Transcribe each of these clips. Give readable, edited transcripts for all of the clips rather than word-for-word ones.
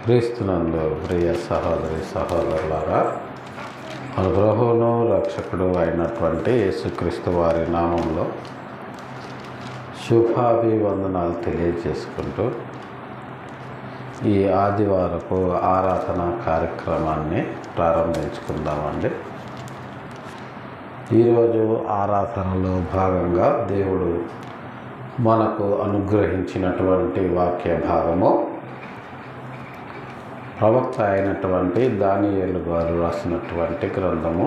క్రీస్తునందు ప్రియ సహోదరి సహోదరులారా, మన ప్రభువును రక్షకుడు అయినటువంటి యేసుక్రీస్తు వారి నామంలో శుభాభివందనాలు తెలియజేసుకుంటూ ఈ ఆదివారపు ఆరాధన కార్యక్రమాన్ని ప్రారంభించుకుందామండి. ఈరోజు ఆరాధనలో భాగంగా దేవుడు మనకు అనుగ్రహించినటువంటి వాక్య భాగము ప్రవక్త అయినటువంటి దానియేలు గారు రాసినటువంటి గ్రంథము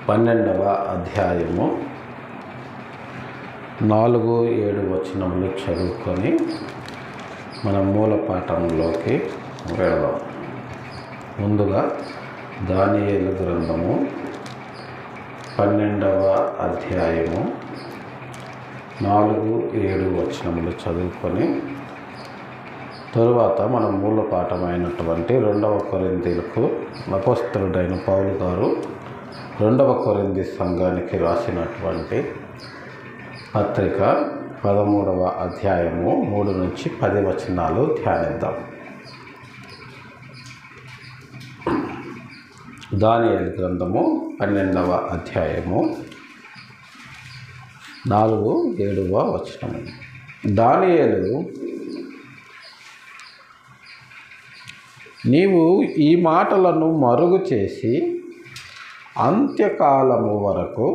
12వ అధ్యాయము 4-7 వచనములు చదువుకొని మన మూల పాఠంలోకి వెళదాం. ముందుగా దానియేలు గ్రంథము 12వ అధ్యాయము 4-7 వచనములు చదువుకొని తరువాత మన మూల పాఠమైనటువంటి 2వ కొరింథీయులకు అపోస్తలుడైన పౌలు గారు 2వ కొరింథీ సంఘానికి రాసినటువంటి పత్రిక 13వ అధ్యాయము 3-10 వచనాలు ధ్యానిద్దాం. దానియేలు గ్రంథము 12వ అధ్యాయము 4-7 వచనము. దానియేలు, నీవు ఈ మాటలను మరుగు చేసి అంత్యకాలము వరకు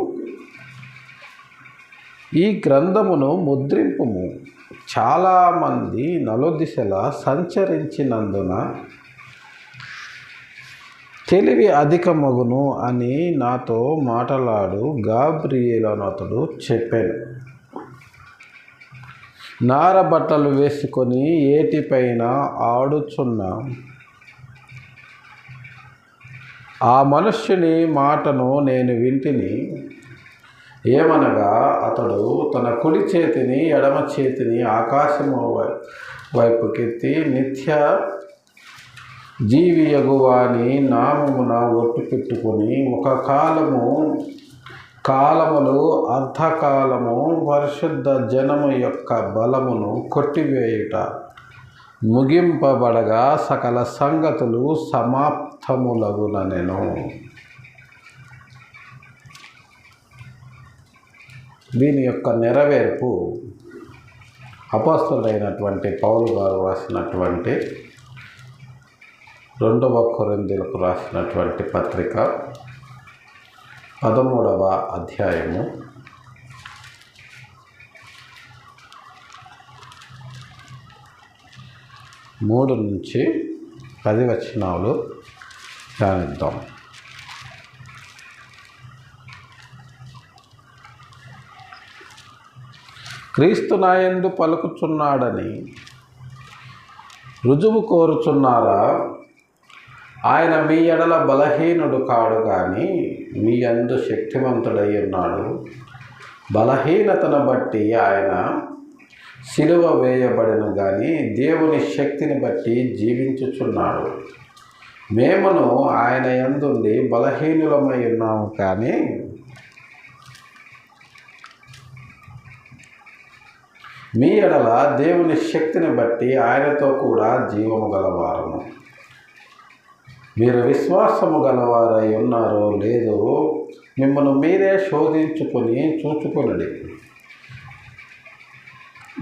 ఈ గ్రంథమును ముద్రింపుము. చాలామంది నలుదిశలా సంచరించినందున తెలివి అధికమగును అని నాతో మాట్లాడు గాబ్రియేలు అతడు చెప్పాను. నార బట్టలు వేసుకొని ఏటిపైన ఆడుచున్న ఆ మనుష్యుని మాటను నేను వింటిని. ఏమనగా, అతడు తన కుడి చేతిని ఎడమ చేతిని ఆకాశము వైపుకెత్తి నిత్య జీవియగువాని నామమున ఒట్టు పెట్టుకొని ఒక కాలములు అర్ధకాలము పరిశుద్ధ జనము యొక్క బలమును కొట్టివేయుట ముగింపబడగా సకల సంగతులు సమాప్తములగునెను. దీని యొక్క నెరవేర్పు అపోస్తలుడైనటువంటి పౌలు గారు రాసినటువంటి 2వ కొరింథీయులకు రాసినటువంటి పత్రిక 13వ అధ్యాయము 3-10 వచనాలు ధ్యానిద్దాం. క్రీస్తు నాయందు పలుకుచున్నాడని రుజువు కోరుచున్నారా? ఆయన మీ ఎడల బలహీనుడు కాడు కానీ మీ యందు శక్తివంతుడై ఉన్నాడు. బలహీనతను బట్టి ఆయన సిలువ వేయబడిన కానీ దేవుని శక్తిని బట్టి జీవించుచున్నాడు. మేమును ఆయన యందుండి బలహీనులమై ఉన్నాము కానీ మీ ఎడల దేవుని శక్తిని బట్టి ఆయనతో కూడా జీవము గలవారము. మీరు విశ్వాసము గలవారై ఉన్నారో లేదో మిమ్మల్ని మీరే శోధించుకొని చూచుకొనుడి.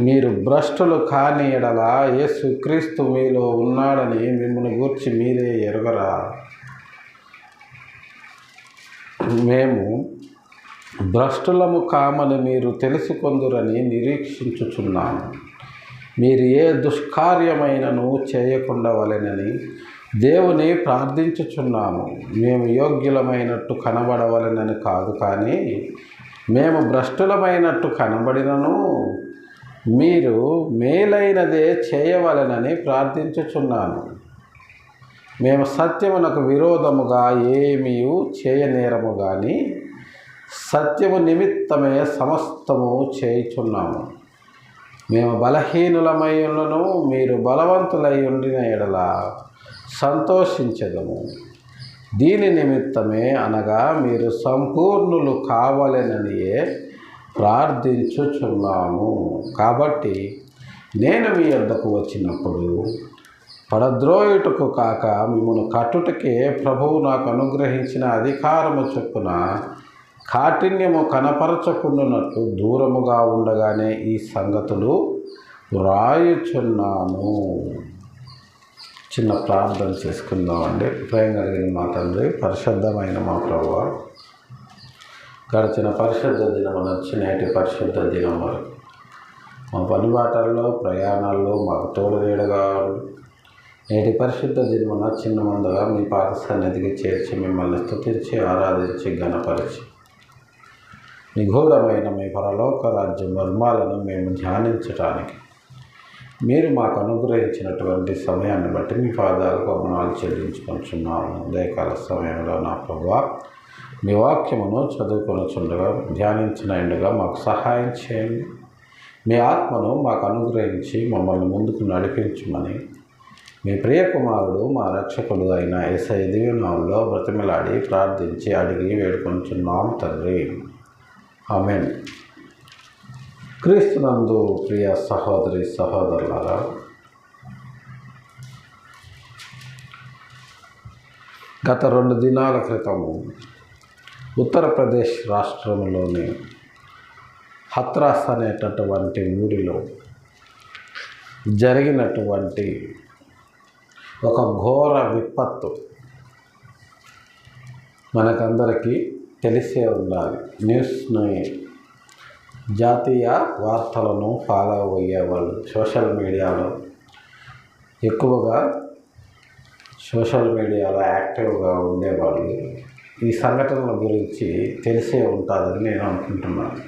మీరు భ్రష్టులు కాని ఎడల యేసుక్రీస్తు మీలో ఉన్నాడని మిమ్మల్ని గూర్చి మీరే ఎరుగరా? మేము భ్రష్టులము కామని మీరు తెలుసుకొందురని నిరీక్షించుచున్నాము. మీరు ఏ దుష్కార్యమైనను చేయకుండా వలెనని దేవుని ప్రార్థించుచున్నాము. మేము యోగ్యులమైనట్టు కనబడవలెనని కాదు, కానీ మేము భ్రష్టులమైనట్టు కనబడినను మీరు మేలైనదే చేయవలెనని ప్రార్థించుచున్నాను. మేము సత్యమునకు విరోధముగా ఏమీ చేయనేరము కానీ సత్యము నిమిత్తమే సమస్తము చేయుచున్నాము. మేము బలహీనులమైనను మీరు బలవంతులై ఉండిన ఎడల సంతోషించెదము. దీని నిమిత్తమే అనగా మీరు సంపూర్ణులు కావాలననియే ప్రార్థించుచున్నాము. కాబట్టి నేను మీ వద్దకు వచ్చినప్పుడు పడద్రోయుటకు కాక మిమ్మల్ని కట్టుటకే ప్రభువు నాకు అనుగ్రహించిన అధికారము చొప్పున కాఠిన్యము కనపరచకుండానట్లు దూరముగా ఉండగానే ఈ సంగతులు వ్రాయుచున్నాను. చిన్న ప్రార్థన చేసుకుందామండి. ప్రేమ కలిగిన మా తండ్రి, పరిశుద్ధమైన మా ప్రభువా, గడిచిన పరిశుద్ధ దినం నుంచి నేటి పరిశుద్ధ దినం వరకు మా పనిబాటల్లో ప్రయాణాల్లో మాకు తోడు నీడగా నేటి పరిశుద్ధ దినమున చిన్న మందుగా మీ పాద సన్నిధికి చేర్చి మిమ్మల్ని స్తుతించి ఆరాధించి ఘనపరిచి నిగూఢమైన మీ పరలోక రాజ్య మర్మాలను మేము ధ్యానించడానికి మీరు మాకు అనుగ్రహించినటువంటి సమయాన్ని బట్టి మీ పాదాలకు వందనాలు చెల్లించుకుంటున్నాము. ఉదయకాల సమయంలో నా ప్రభువా, మీ వాక్యమును చదువుకొనుచుండగా ధ్యానించినట్టుగా మాకు సహాయం చేయండి. మీ ఆత్మను మాకు అనుగ్రహించి మమ్మల్ని ముందుకు నడిపించమని మీ ప్రియకుమారుడు మా రక్షకుడు అయిన యేసయ్య దివ్యనామములో బ్రతిమలాడి ప్రార్థించి అడిగి వేడుకొనుచున్నాము తండ్రి. ఆమేన్. క్రీస్తునందు ప్రియ సహోదరి సహోదరులారా, గత 2 దినాల క్రితము ఉత్తరప్రదేశ్ రాష్ట్రంలోని హత్రాస్ అనేటటువంటి ఊరిలో జరిగినటువంటి ఒక ఘోర విపత్తు మనకందరికీ తెలిసే ఉండాలి. న్యూస్ని, జాతీయ వార్తలను ఫాలో అయ్యేవాళ్ళు, సోషల్ మీడియాలో ఎక్కువగా యాక్టివ్గా ఉండేవాళ్ళు ఈ సంఘటనల గురించి తెలిసే ఉంటుందని నేను అనుకుంటున్నాను.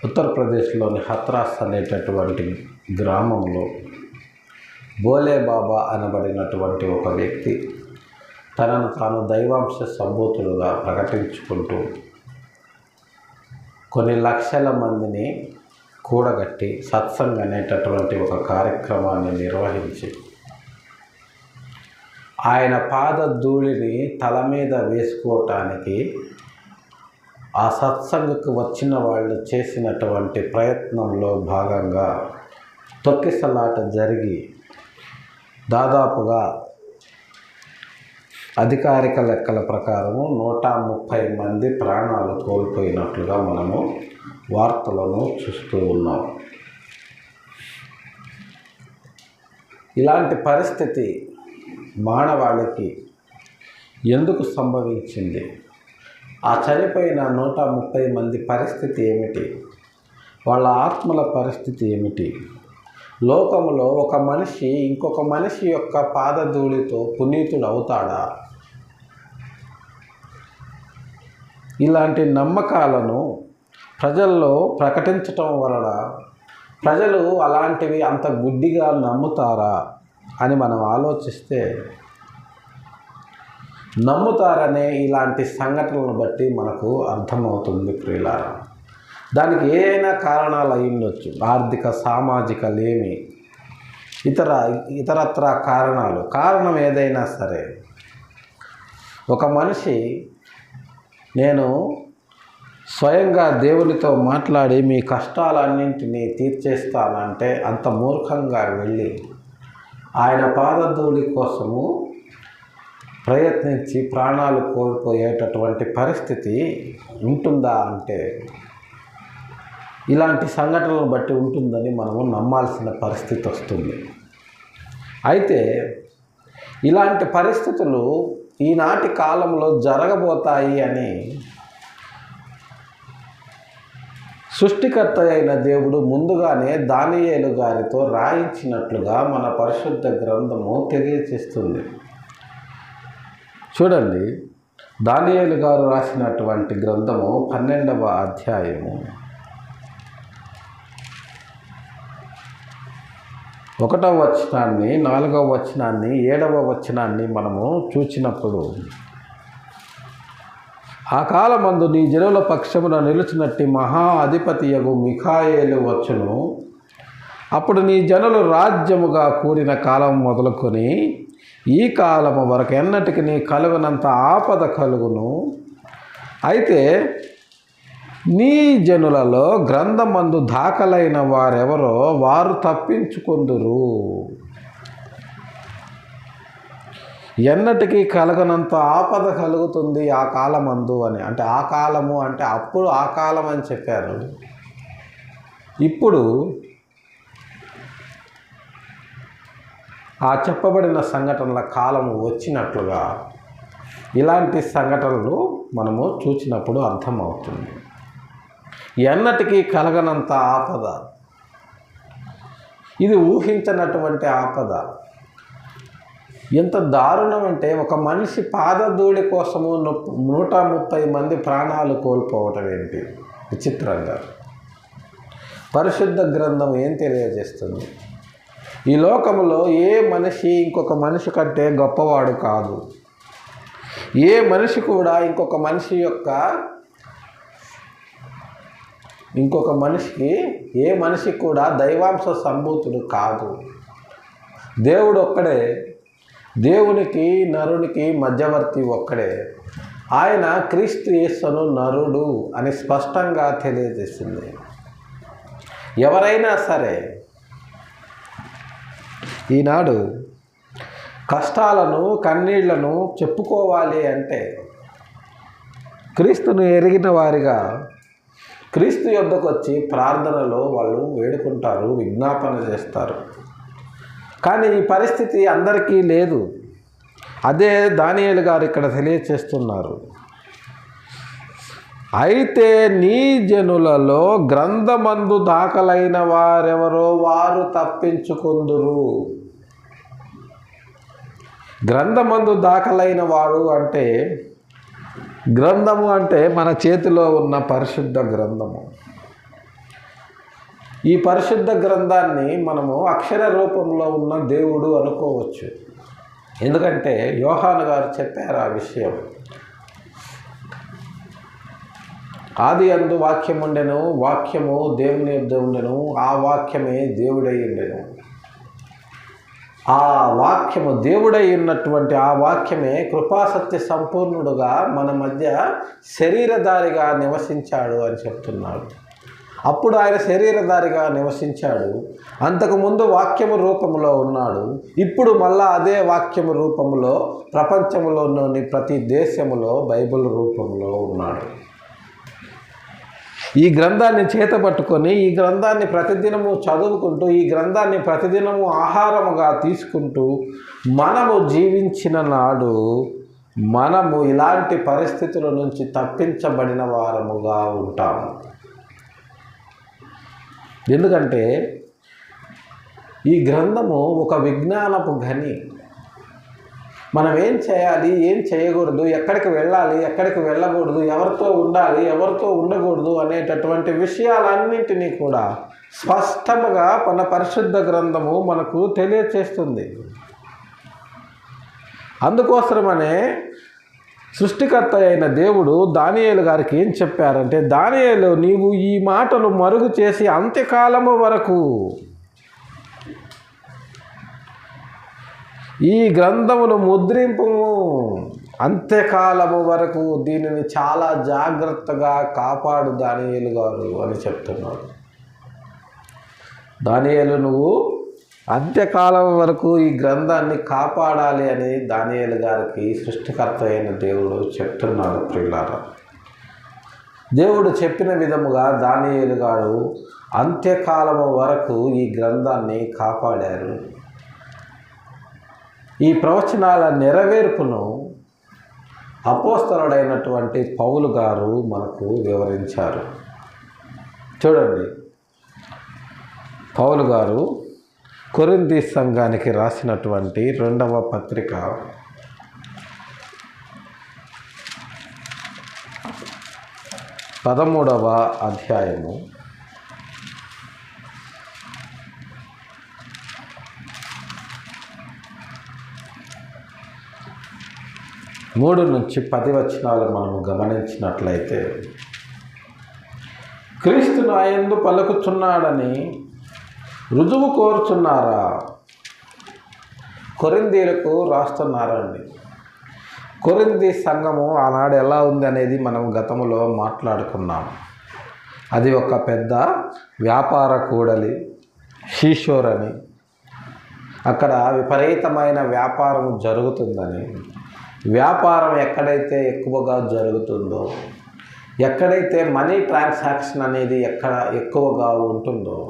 ఉత్తరప్రదేశ్లోని హత్రాస్ అనేటటువంటి గ్రామంలో భోలే బాబా అనబడినటువంటి ఒక వ్యక్తి తనను తాను దైవాంశ సంభూతులుగా ప్రకటించుకుంటూ కొన్ని లక్షల మందిని కూడగట్టి సత్సంగ్ అనేటటువంటి ఒక కార్యక్రమాన్ని నిర్వహించి ఆయన పాద ధూళిని తల మీద వేసుకోవటానికి ఆ సత్సంగకు వచ్చిన వాళ్ళు చేసినటువంటి ప్రయత్నంలో భాగంగా తొక్కిసలాట జరిగి దాదాపుగా అధికారిక లెక్కల ప్రకారము 130 మంది ప్రాణాలు కోల్పోయినట్లుగా మనము వార్తలను చూస్తూ ఉన్నాం. ఇలాంటి పరిస్థితి మానవాళికి ఎందుకు సంభవించింది? ఆ చనిపోయిన 130 మంది పరిస్థితి ఏమిటి? వాళ్ళ ఆత్మల పరిస్థితి ఏమిటి? లోకములో ఒక మనిషి ఇంకొక మనిషి యొక్క పాదధూళితో పునీతుడు అవుతాడా? ఇలాంటి నమ్మకాలను ప్రజల్లో ప్రకటించటం వలన ప్రజలు అలాంటివి అంత గుడ్డిగా నమ్ముతారా అని మనం ఆలోచిస్తే, నమ్ముతారనే ఇలాంటి సంఘటనలను బట్టి మనకు అర్థమవుతుంది ప్రియులారా. దానికి ఏదైనా కారణాలు అయి ఉండొచ్చు. ఆర్థిక, సామాజిక లేమి, ఇతరత్ర కారణం ఏదైనా సరే, ఒక మనిషి నేను స్వయంగా దేవునితో మాట్లాడి మీ కష్టాలన్నింటినీ తీర్చేస్తానంటే అంత మూర్ఖంగా వెళ్ళి ఆయన పాదధూళి కోసము ప్రయత్నించి ప్రాణాలు కోల్పోయేటటువంటి పరిస్థితి ఉంటుందా అంటే ఇలాంటి సంఘటనలను బట్టి ఉంటుందని మనము నమ్మాల్సిన పరిస్థితి వస్తుంది. అయితే ఇలాంటి పరిస్థితులు ఈనాటి కాలంలో జరగబోతాయి అని సృష్టికర్త అయిన దేవుడు ముందుగానే దానియేలు గారితో రాయించినట్లుగా మన పరిశుద్ధ గ్రంథము తెలియజేస్తుంది. చూడండి, దానియేలు గారు రాసినటువంటి గ్రంథము 12వ అధ్యాయము 1వ వచనాన్ని, 4వ వచనాన్ని, 7వ వచనాన్ని మనము చూచినప్పుడు, ఆ కాలమందు నీ జనుల పక్షమున నిలుచునట్టి మహా అధిపతియగు మిఖాయేలు వచ్చును. అప్పుడు నీ జనులు రాజ్యముగా కూడిన కాలం మొదలుకొని ఈ కాలము వరకు ఎన్నటికి నీ కలుగునంత ఆపద కలుగును. అయితే నీ జనులలో గ్రంథమందు దాఖలైన వారెవరో వారు తప్పించుకొందురు. ఎన్నటికీ కలగనంత ఆపద కలుగుతుంది ఆ కాలమందు అని. అంటే ఆ కాలము అంటే అప్పుడు ఆ కాలం అని చెప్పారు. ఇప్పుడు ఆ చెప్పబడిన సంఘటనల కాలము వచ్చినట్లుగా ఇలాంటి సంఘటనలు మనము చూసినప్పుడు అర్థమవుతుంది. ఎన్నటికీ కలగనంత ఆపద, ఇది ఊహించనటువంటి ఆపద. ఎంత దారుణం అంటే ఒక మనిషి పాదధూళి కోసము 130 మంది ప్రాణాలు కోల్పోవటం ఏంటి విచిత్రంగా. పరిశుద్ధ గ్రంథం ఏం తెలియజేస్తుంది? ఈ లోకంలో ఏ మనిషి ఇంకొక మనిషి కంటే గొప్పవాడు కాదు. ఏ మనిషి కూడా ఇంకొక మనిషి కూడా దైవాంశ సంభూతుడు కాదు. దేవుడు ఒక్కడే. దేవునికి నరునికి మధ్యవర్తి ఒక్కడే. ఆయన క్రీస్తు యేసును నరుడు అని స్పష్టంగా తెలియజేసింది. ఎవరైనా సరే ఈనాడు కష్టాలను కన్నీళ్లను చెప్పుకోవాలి అంటే క్రీస్తును ఎరిగిన వారిగా క్రీస్తు యొద్దకు వచ్చి ప్రార్థనలో వాళ్ళు వేడుకుంటారు, విజ్ఞాపన చేస్తారు. కానీ ఈ పరిస్థితి అందరికీ లేదు. అదే దానియేలు గారు ఇక్కడ తెలియచేస్తున్నారు. అయితే నీ జనులలో గ్రంథమందు దాఖలైన వారెవరో వారు తప్పించుకొందురు. గ్రంథమందు దాఖలైన వాడు అంటే, గ్రంథము అంటే మన చేతిలో ఉన్న పరిశుద్ధ గ్రంథము. ఈ పరిశుద్ధ గ్రంథాన్ని మనము అక్షర రూపంలో ఉన్న దేవుడు అనుకోవచ్చు. ఎందుకంటే యోహాను గారు చెప్పారు ఆ విషయం. ఆది అందు వాక్యం ఉండెను, వాక్యము దేవుని యొద్ద ఉండెను, ఆ వాక్యమే దేవుడై ఉండెను. ఆ వాక్యము దేవుడై ఉన్నటువంటి ఆ వాక్యమే కృపాసత్య సంపూర్ణుడుగా మన మధ్య శరీరధారిగా నివసించాడు అని చెప్తున్నాడు. అప్పుడు ఆయన శరీరధారిగా నివసించాడు. అంతకుముందు వాక్యము రూపంలో ఉన్నాడు. ఇప్పుడు మళ్ళా అదే వాక్యము రూపంలో ప్రపంచంలోని ప్రతి దేశములో బైబిల్ రూపంలో ఉన్నాడు. ఈ గ్రంథాన్ని చేతపట్టుకొని ఈ గ్రంథాన్ని ప్రతిదినము చదువుకుంటూ ఈ గ్రంథాన్ని ప్రతిదినము ఆహారముగా తీసుకుంటూ మనము జీవించిన నాడు మనము ఇలాంటి పరిస్థితుల నుంచి తప్పించబడిన వారముగా ఉంటాము. ఎందుకంటే ఈ గ్రంథము ఒక విజ్ఞానపు గని. మనం ఏం చేయాలి, ఏం చేయకూడదు, ఎక్కడికి వెళ్ళాలి, ఎక్కడికి వెళ్ళకూడదు, ఎవరితో ఉండాలి, ఎవరితో ఉండకూడదు అనేటటువంటి విషయాలన్నింటినీ కూడా స్పష్టంగా మన పరిశుద్ధ గ్రంథము మనకు తెలియచేస్తుంది. అందుకోసమనే సృష్టికర్త అయిన దేవుడు దానియేలు గారికి ఏం చెప్పారంటే, దానియేలు నీవు ఈ మాటలు మరుగు చేసి అంత్యకాలము వరకు ఈ గ్రంథమును ముద్రింపుము, అంత్యకాలము వరకు దీనిని చాలా జాగ్రత్తగా కాపాడు దానియేలు గారు అని చెప్తున్నాడు. దానియేలు నువ్వు అంత్యకాలం వరకు ఈ గ్రంథాన్ని కాపాడాలి అని దానియేలు గారికి సృష్టికర్త అయిన దేవుడు చెప్తున్నాడు. ప్రియులారా, దేవుడు చెప్పిన విధముగా దానియేలు గారు అంత్యకాలము వరకు ఈ గ్రంథాన్ని కాపాడారు. ఈ ప్రవచనాల నెరవేర్పును అపోస్తలుడైనటువంటి పౌలు గారు మనకు వివరించారు. చూడండి, పౌలు గారు కొరింథీ సంఘానికి రాసినటువంటి 2వ పత్రిక 13వ అధ్యాయము 3 నుంచి 10 వచనాలు మనము గమనించినట్లయితే, క్రీస్తు నా యందు పలుకుచున్నాడని రుజువు కోరుచున్నారా? కొరింథీలకు రాస్తున్నారండి. కొరింథీ సంఘము ఆనాడు ఎలా ఉంది అనేది మనం గతంలో మాట్లాడుకున్నాం. అది ఒక పెద్ద వ్యాపార కూడలి, షీషోర్ అని, అక్కడ విపరీతమైన వ్యాపారం జరుగుతుందని, వ్యాపారం ఎక్కడైతే ఎక్కువగా జరుగుతుందో, ఎక్కడైతే మనీ ట్రాన్సాక్షన్ అనేది ఎక్కువగా ఉంటుందో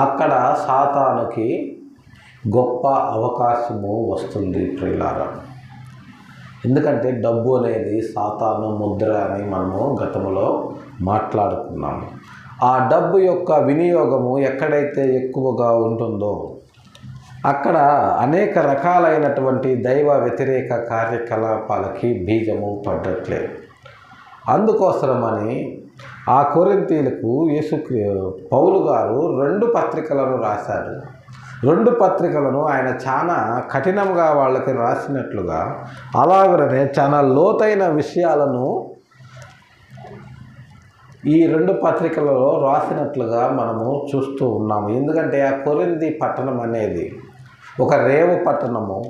అక్కడ సాతానుకి గొప్ప అవకాశము వస్తుంది ప్రియులారా. ఎందుకంటే డబ్బు అనేది సాతాను ముద్ర అని మనము గతంలో మాట్లాడుకున్నాము. ఆ డబ్బు యొక్క వినియోగము ఎక్కడైతే ఎక్కువగా ఉంటుందో అక్కడ అనేక రకాలైనటువంటి దైవ వ్యతిరేక కార్యకలాపాలకి బీజము పడ్డట్లేదు. అందుకోసమని ఆ కొరింథీయులకు పౌలు గారు 2 పత్రికలను రాశారు. 2 పత్రికలను ఆయన చాలా కఠినంగా వాళ్ళకి రాసినట్లుగా, అలాగనే చాలా లోతైన విషయాలను ఈ 2 పత్రికలలో రాసినట్లుగా మనము చూస్తూ ఉన్నాము. ఎందుకంటే ఆ కొరింథీ పట్టణం అనేది ఒక రేవు పట్టణము.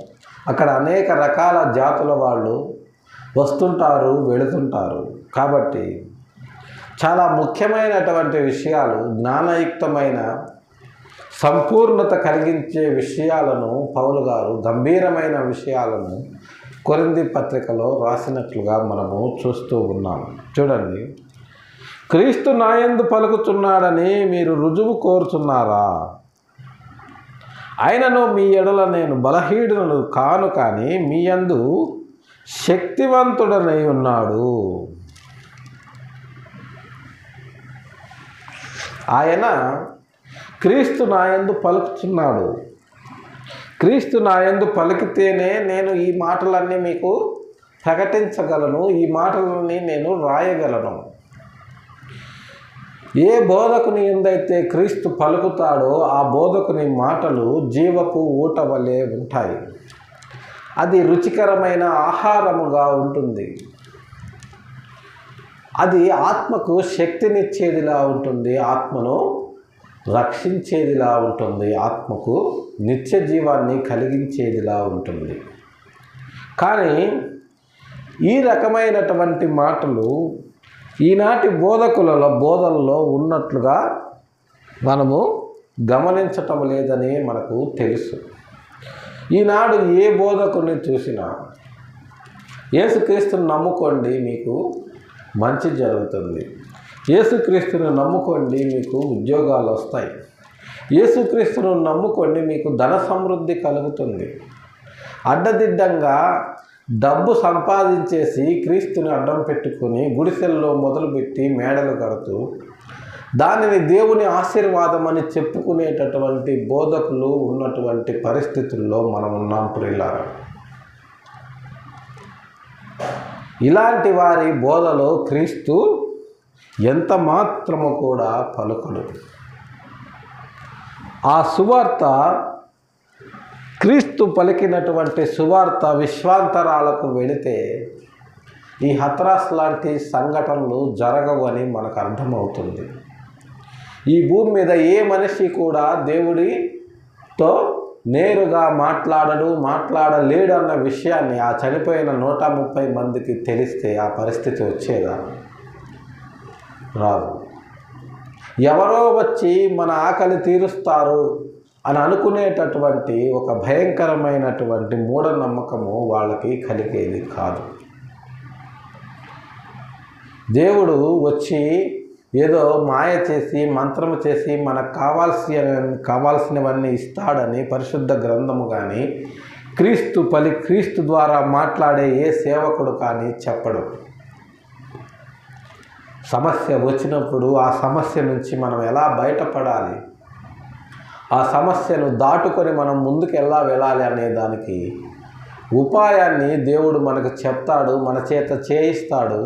అక్కడ అనేక రకాల జాతుల వాళ్ళు వస్తుంటారు, వెళుతుంటారు. కాబట్టి చాలా ముఖ్యమైనటువంటి విషయాలు, జ్ఞానయుక్తమైన సంపూర్ణత కలిగించే విషయాలను పౌలు గారు, గంభీరమైన విషయాలను కొరింథీ పత్రికలో రాసినట్లుగా మనము చూస్తూ ఉన్నాము. చూడండి, క్రీస్తు నాయందు పలుకుతున్నాడని మీరు రుజువు కోరుతున్నారా? ఆయనను మీ ఎడల నేను బలహీనుడు కాను, కానీ మీ యందు శక్తివంతుడనై ఉన్నాడు. ఆయన క్రీస్తు నాయందు పలుకుతున్నాడు. క్రీస్తు నాయందు పలికితేనే నేను ఈ మాటలన్నీ మీకు ప్రకటించగలను, ఈ మాటలన్నీ నేను రాయగలను. ఏ బోధకుని ఎందైతే క్రీస్తు పలుకుతాడో ఆ బోధకుని మాటలు జీవపు ఊట వలె ఉంటాయి. అది రుచికరమైన ఆహారముగా ఉంటుంది. అది ఆత్మకు శక్తినిచ్చేదిలా ఉంటుంది, ఆత్మను రక్షించేదిలా ఉంటుంది, ఆత్మకు నిత్య జీవాన్ని కలిగించేదిలా ఉంటుంది. కానీ ఈ రకమైనటువంటి మాటలు ఈనాటి బోధనలో ఉన్నట్లుగా మనము గమనించటం లేదని మనకు తెలుసు. ఈనాడు ఏ బోధకుని చూసినా యేసుక్రీస్తుని నమ్ముకోండి మీకు మంచి జరుగుతుంది, యేసుక్రీస్తుని నమ్ముకోండి మీకు ఉద్యోగాలు వస్తాయి, యేసుక్రీస్తును నమ్ముకోండి మీకు ధన సమృద్ధి కలుగుతుంది. అడ్డదిడ్డంగా డబ్బు సంపాదించేసి క్రీస్తుని అడ్డం పెట్టుకుని గుడిసెల్లో మొదలుపెట్టి మేడలు కడుతూ దానిని దేవుని ఆశీర్వాదం అని చెప్పుకునేటటువంటి బోధకులు ఉన్నటువంటి పరిస్థితుల్లో మనం ఉన్నాం ప్రియులారా. ఇలాంటి వారి బోధలో క్రీస్తు ఎంత మాత్రము కూడా పలుకడు. ఆ సువార్త, క్రీస్తు పలికినటువంటి సువార్త విశ్వాంతరాలకు వెళితే ఈ హత్రాస్ లాంటి సంఘటనలు జరగవు అని మనకు అర్థమవుతుంది. ఈ భూమి మీద ఏ మనిషి కూడా దేవుడితో నేరుగా మాట్లాడలేడు అన్న విషయాన్ని ఆ చనిపోయిన 130 మందికి తెలిస్తే ఆ పరిస్థితి వచ్చేదా? రాదు. ఎవరో వచ్చి మన ఆకలి తీరుస్తారు అని అనుకునేటటువంటి ఒక భయంకరమైనటువంటి మూఢనమ్మకము వాళ్ళకి కలిగేది కాదు. దేవుడు వచ్చి ఏదో మాయ చేసి మంత్రము చేసి మనకు కావాల్సినవన్నీ ఇస్తాడని పరిశుద్ధ గ్రంథము కానీ క్రీస్తు ద్వారా మాట్లాడే ఏ సేవకుడు కానీ చెప్పడు. సమస్య వచ్చినప్పుడు ఆ సమస్య నుంచి మనం ఎలా బయటపడాలి, ఆ సమస్యను దాటుకొని మనం ముందుకు ఎలా వెళ్ళాలి అనే దానికి ఉపాయాన్ని దేవుడు మనకు చెప్తాడు, మన చేత చేయిస్తాడు.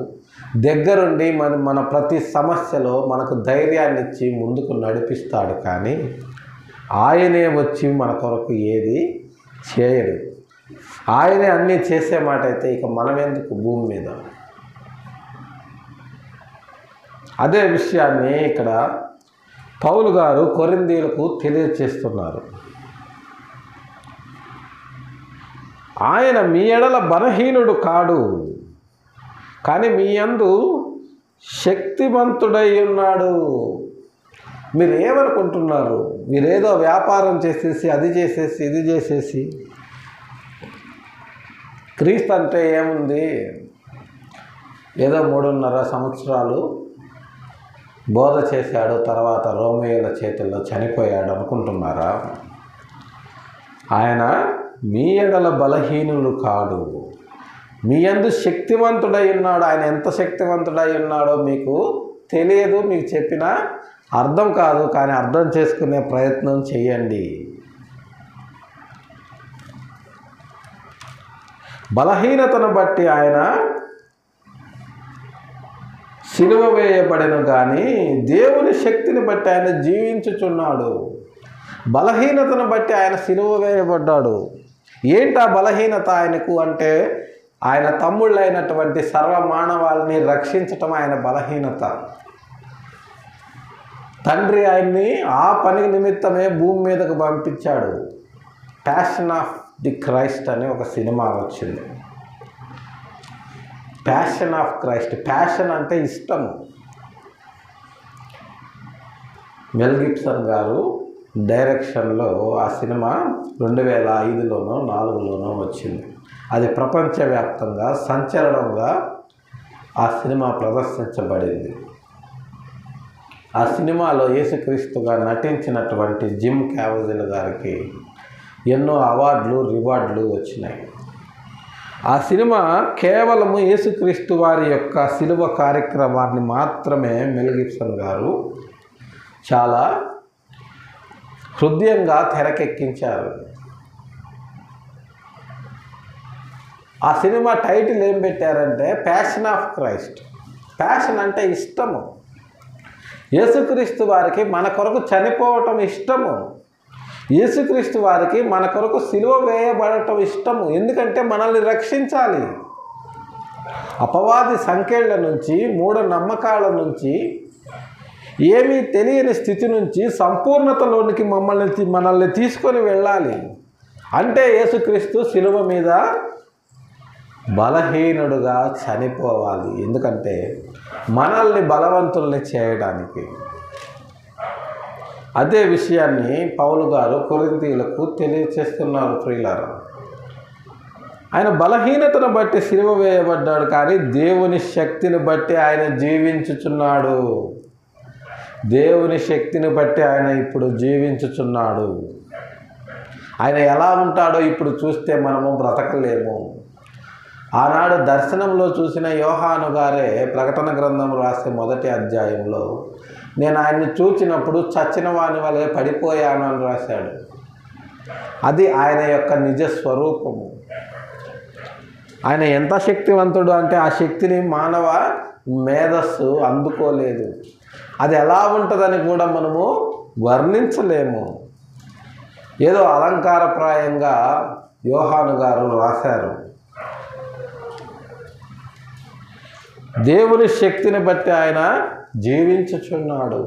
దగ్గరుండి మన ప్రతి సమస్యలో మనకు ధైర్యాన్ని ఇచ్చి ముందుకు నడిపిస్తాడు. కానీ ఆయనే వచ్చి మన కొరకు ఏది చేయడు. ఆయనే అన్నీ చేసే మాట అయితే ఇక మనమెందుకు భూమి మీద? అదే విషయాన్ని ఇక్కడ పౌలు గారు కొరింథీయులకు తెలియచేస్తున్నారు. ఆయన మీ ఎడల బలహీనుడు కాడు, కానీ మీ యందు శక్తివంతుడై ఉన్నాడు. మీరు ఏమనుకుంటున్నారు? మీరేదో వ్యాపారం చేసేసి అది చేసేసి ఇది చేసేసి క్రీస్తు అంటే ఏముంది, ఏదో 3.5 సంవత్సరాలు బోధ చేశాడు, తర్వాత రోమేయుల చేతుల్లో చనిపోయాడు అనుకుంటున్నారా? ఆయన మీ ఎడల బలహీనులు కాడు, మీ యందు శక్తివంతుడై ఉన్నాడు. ఆయన ఎంత శక్తివంతుడై ఉన్నాడో మీకు తెలియదు, మీకు చెప్పినా అర్థం కాదు. కానీ అర్థం చేసుకునే ప్రయత్నం చేయండి. బలహీనతను బట్టి ఆయన సిలువ వేయబడెను, కానీ దేవుని శక్తిని బట్టి ఆయన జీవించుచున్నాడు. బలహీనతను బట్టి ఆయన సిలువ వేయబడ్డాడు. ఏంటి ఆ బలహీనత ఆయనకు అంటే, ఆయన తమ్ముళ్ళైనటువంటి సర్వమానవాళిని రక్షించటం ఆయన బలహీనత. తండ్రి ఆయన్ని ఆ పని నిమిత్తమే భూమి మీదకు పంపించాడు. ప్యాషన్ ఆఫ్ ది క్రైస్ట్ అనే ఒక సినిమా వచ్చింది. Passion of Christ. ప్యాషన్ అంటే ఇష్టము. మెల్ గిబ్సన్ గారు డైరెక్షన్లో ఆ సినిమా 2005లోనో 2004లోనో వచ్చింది. అది ప్రపంచవ్యాప్తంగా సంచలనంగా ఆ సినిమా ప్రదర్శించబడింది. ఆ సినిమాలో యేసుక్రీస్తుగా నటించినటువంటి జిమ్ క్యావజిల్ గారికి ఎన్నో అవార్డులు రివార్డులు వచ్చినాయి. ఆ సినిమా కేవలము యేసుక్రీస్తు వారి యొక్క సిలువ కార్యక్రమాన్ని మాత్రమే మెల్ గిబ్సన్ గారు చాలా హృదయంగా తెరకెక్కించారు. ఆ సినిమా టైటిల్ ఏం పెట్టారంటే ప్యాషన్ ఆఫ్ క్రైస్ట్. ప్యాషన్ అంటే ఇష్టము. యేసుక్రీస్తు వారికి మన కొరకు చనిపోవటం ఇష్టము. యేసుక్రీస్తు వారికి మన కొరకు సిలువ వేయబడటం ఇష్టము. ఎందుకంటే మనల్ని రక్షించాలి. అపవాది సంకెళ్ళ నుంచి, మూఢనమ్మకాల నుంచి, ఏమీ తెలియని స్థితి నుంచి సంపూర్ణతలోనికి మనల్ని తీసుకొని వెళ్ళాలి. అంటే యేసుక్రీస్తు సిలువ మీద బలహీనుడుగా చనిపోవాలి. ఎందుకంటే మనల్ని బలవంతుల్ని చేయడానికి. అదే విషయాన్ని పౌలు గారు కొరింథీయులకు తెలియచేస్తున్నారు. ప్రియులారా, ఆయన బలహీనతను బట్టి సిలువ వేయబడ్డాడు, కానీ దేవుని శక్తిని బట్టి ఆయన జీవించుచున్నాడు. దేవుని శక్తిని బట్టి ఆయన ఇప్పుడు జీవించుచున్నాడు. ఆయన ఎలా ఉంటాడో ఇప్పుడు చూస్తే మనము బ్రతకలేము. ఆనాడు దర్శనంలో చూసిన యోహాను గారే ప్రకటన గ్రంథం రాసే 1వ అధ్యాయంలో, నేను ఆయన్ని చూచినప్పుడు చచ్చిన వాని వలె పడిపోయాను అని రాశాడు. అది ఆయన యొక్క నిజ స్వరూపము. ఆయన ఎంత శక్తివంతుడు అంటే ఆ శక్తిని మానవ మేధస్సు అందుకోలేదు. అది ఎలా ఉంటుందని కూడా మనము వర్ణించలేము. ఏదో అలంకారప్రాయంగా యోహాను గారు రాశారు. దేవుని శక్తిని బట్టి ఆయన జీవించుచున్నాడు.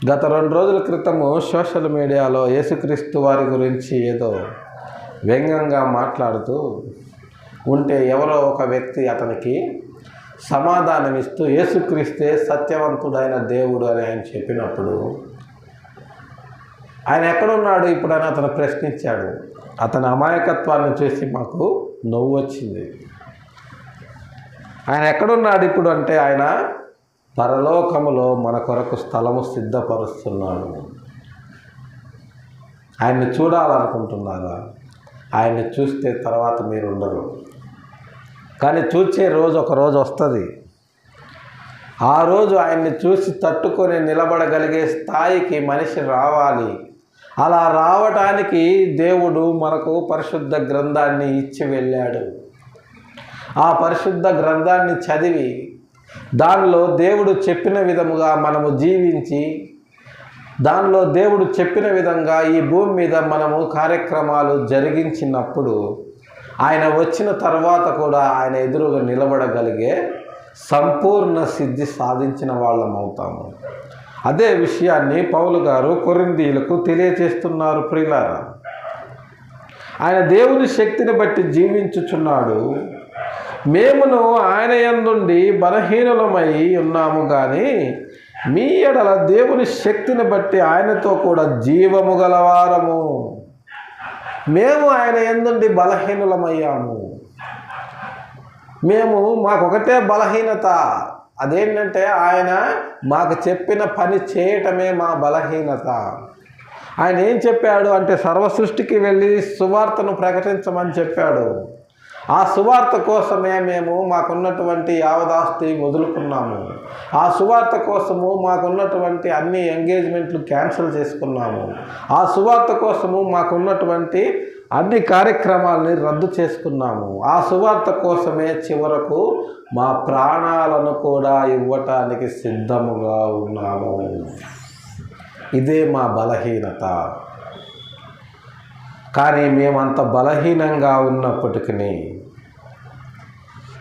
గత 2 రోజుల క్రితము సోషల్ మీడియాలో యేసుక్రీస్తు వారి గురించి ఏదో వ్యంగ్యంగా మాట్లాడుతూ ఉంటే ఎవరో ఒక వ్యక్తి అతనికి సమాధానం ఇస్తూ యేసుక్రీస్తే సత్యవంతుడైన దేవుడు అని ఆయన చెప్పినప్పుడు, ఆయన ఎక్కడున్నాడు ఇప్పుడు అని అతను ప్రశ్నించాడు. అతని అమాయకత్వాన్ని చూసి మాకు నవ్వు వచ్చింది. ఆయన ఎక్కడున్నాడు ఇప్పుడు అంటే, ఆయన పరలోకములో మన కొరకు స్థలము సిద్ధపరుస్తున్నాడు. ఆయన్ని చూడాలనుకుంటున్నారా? ఆయన్ని చూస్తే తర్వాత మీరు ఉండరు. కానీ చూసే రోజు ఒక రోజు వస్తుంది. ఆ రోజు ఆయన్ని చూసి తట్టుకొని నిలబడగలిగే స్థాయికి మనిషి రావాలి. అలా రావటానికి దేవుడు మనకు పరిశుద్ధ గ్రంథాన్ని ఇచ్చి వెళ్ళాడు. ఆ పరిశుద్ధ గ్రంథాన్ని చదివి దానిలో దేవుడు చెప్పిన విధముగా మనము జీవించి, దానిలో దేవుడు చెప్పిన విధంగా ఈ భూమి మీద మనము కార్యక్రమాలు జరిగించినప్పుడు ఆయన వచ్చిన తర్వాత కూడా ఆయన ఎదురుగా నిలబడగలిగే సంపూర్ణ సిద్ధి సాధించిన వాళ్ళం అవుతాము. అదే విషయాన్ని పౌలు గారు కొరింథీయులకు తెలియచేస్తున్నారు. ప్రియులారా, ఆయన దేవుని శక్తిని బట్టి జీవించుచున్నాడు. మేమును ఆయన యందుండి బలహీనులమై ఉన్నాము కానీ మీ ఎడల దేవుని శక్తిని బట్టి ఆయనతో కూడా జీవము గలవారము. మేము ఆయన యందుండి బలహీనులమయ్యాము. మాకొకటే బలహీనత, అదేంటంటే ఆయన మాకు చెప్పిన పని చేయటమే మా బలహీనత. ఆయన ఏం చెప్పాడు అంటే సర్వ సృష్టికి వెళ్ళి సువార్తను ప్రకటించమని చెప్పాడు. ఆ సువార్త కోసమే మేము మాకున్నటువంటి యావదాస్తి వదులుకున్నాము. ఆ సువార్త కోసము మాకున్నటువంటి అన్ని ఎంగేజ్మెంట్లు క్యాన్సిల్ చేసుకున్నాము. ఆ సువార్త కోసము మాకున్నటువంటి అన్ని కార్యక్రమాలని రద్దు చేసుకున్నాము. ఆ సువార్త కోసమే చివరకు మా ప్రాణాలను కూడా ఇవ్వటానికి సిద్ధముగా ఉన్నాము. ఇదే మా బలహీనత. కానీ మేమంత బలహీనంగా ఉన్నప్పటికీ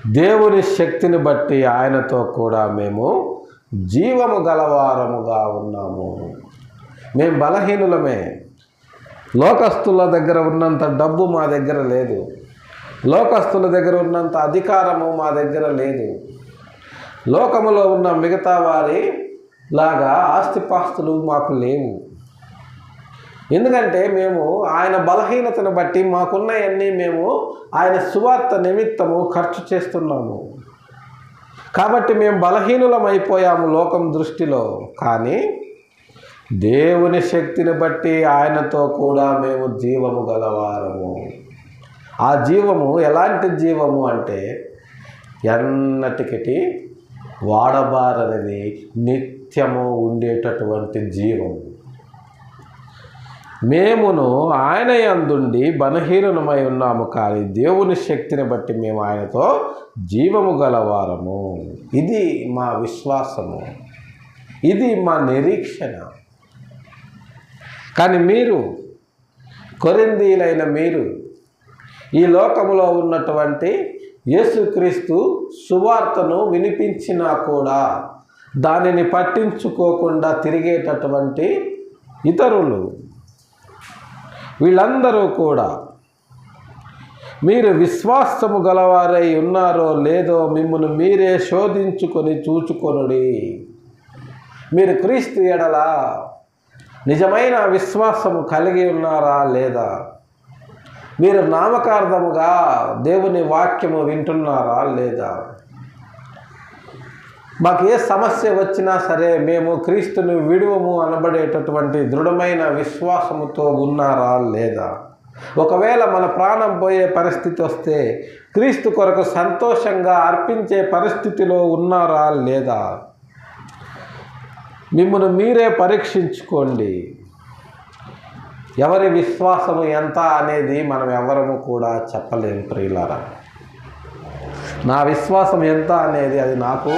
దేవుని శక్తిని బట్టి ఆయనతో కూడా మేము జీవము గలవారముగా ఉన్నాము. మేము బలహీనులమే. లోకస్తుల దగ్గర ఉన్నంత డబ్బు మా దగ్గర లేదు. లోకస్తుల దగ్గర ఉన్నంత అధికారము మా దగ్గర లేదు. లోకములో ఉన్న మిగతా వారి లాగా ఆస్తిపాస్తులు మాకు లేవు. ఎందుకంటే మేము ఆయన బలహీనతను బట్టి మాకున్నవన్నీ మేము ఆయన సువార్త నిమిత్తము ఖర్చు చేస్తున్నాము. కాబట్టి మేము బలహీనులం అయిపోయాము లోకం దృష్టిలో. కానీ దేవుని శక్తిని బట్టి ఆయనతో కూడా మేము జీవము గలవారము. ఆ జీవము ఎలాంటి జీవము అంటే ఎన్నటికి వాడబారనిది, నిత్యము ఉండేటటువంటి జీవము. మేమును ఆయన యందుండి బలహీనులమై ఉన్నాము కానీ దేవుని శక్తిని బట్టి మేము ఆయనతో జీవము గలవారము. ఇది మా విశ్వాసము, ఇది మా నిరీక్షణ. కానీ మీరు, కొరింథీయులైన మీరు, ఈ లోకములో ఉన్నటువంటి యేసుక్రీస్తు సువార్తను వినిపించినా కూడా దానిని పట్టించుకోకుండా తిరిగేటటువంటి ఇతరులు, వీళ్ళందరూ కూడా మీరు విశ్వాసము గలవారై ఉన్నారో లేదో మిమ్మల్ని మీరే శోధించుకొని చూచుకొనుడి. మీరు క్రీస్తు ఎడల నిజమైన విశ్వాసము కలిగి ఉన్నారా లేదా? మీరు నామకార్థముగా దేవుని వాక్యము వింటున్నారా లేదా? మాకు ఏ సమస్య వచ్చినా సరే మేము క్రీస్తుని విడువము అనబడేటటువంటి దృఢమైన విశ్వాసముతో ఉన్నారా లేదా? ఒకవేళ మన ప్రాణం పోయే పరిస్థితి వస్తే క్రీస్తు కొరకు సంతోషంగా అర్పించే పరిస్థితిలో ఉన్నారా లేదా? మిమ్మల్ని మీరే పరీక్షించుకోండి. ఎవరి విశ్వాసము ఎంత అనేది మనం ఎవరము కూడా చెప్పలేము ప్రియులారా. నా విశ్వాసం ఎంత అనేది అది నాకు,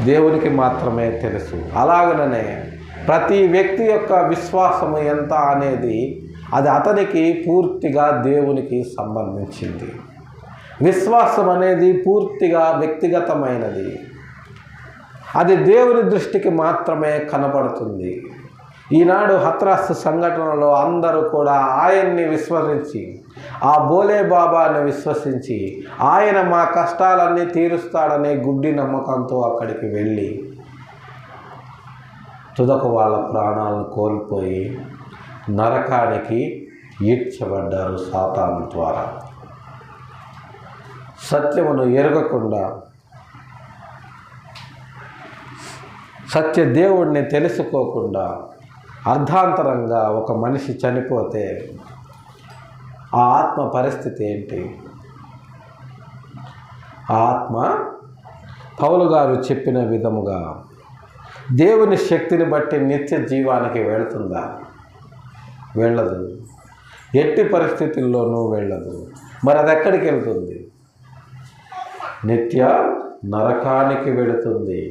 దేవునికి మాత్రమే తెలుసు. అలాగనే ప్రతి వ్యక్తి యొక్క విశ్వాసము ఎంత అనేది అది అతనికి పూర్తిగా దేవునికి సంబంధించింది. విశ్వాసం అనేది పూర్తిగా వ్యక్తిగతమైనది. అది దేవుని దృష్టికి మాత్రమే కనబడుతుంది. ఈనాడు హత్రాస్ సంఘటనలో అందరూ కూడా ఆయన్ని విశ్వసించి, ఆ బోలే బాబాని విశ్వసించి ఆయన మా కష్టాలన్నీ తీరుస్తాడనే గుడ్డి నమ్మకంతో అక్కడికి వెళ్ళి తుదకు వాళ్ళ ప్రాణాలను కోల్పోయి నరకానికి ఈడ్చబడ్డారు సాతాను ద్వారా. సత్యమును ఎరగకుండా, సత్య దేవుడిని తెలుసుకోకుండా అర్ధాంతరంగా ఒక మనిషి చనిపోతే ఆ ఆత్మ పరిస్థితి ఏంటి? ఆ ఆత్మ పౌలు గారు చెప్పిన విధముగా దేవుని శక్తిని బట్టి నిత్య జీవానికి వెళుతుందా? వెళ్ళదు. ఎట్టి పరిస్థితుల్లోనూ వెళ్ళదు. మరి అది ఎక్కడికి వెళ్తుంది? నిత్య నరకానికి వెళుతుంది.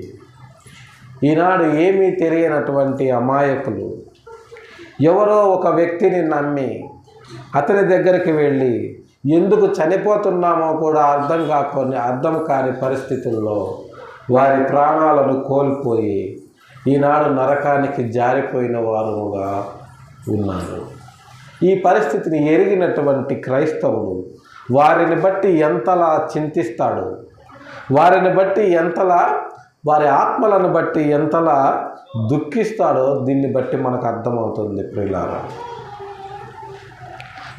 ఈనాడు ఏమీ తెలియనటువంటి అమాయకులు ఎవరో ఒక వ్యక్తిని నమ్మి అతని దగ్గరికి వెళ్ళి ఎందుకు చనిపోతున్నామో కూడా అర్థం కాని పరిస్థితుల్లో వారి ప్రాణాలను కోల్పోయి ఈనాడు నరకానికి జారిపోయిన వారుగా ఉన్నారు. ఈ పరిస్థితిని ఎరిగినటువంటి క్రైస్తవులు వారిని బట్టి ఎంతలా చింతిస్తాడు, వారిని బట్టి ఎంతలా, వారి ఆత్మలను బట్టి ఎంతలా దుఃఖిస్తాడో దీన్ని బట్టి మనకు అర్థమవుతుంది ప్రియులారా.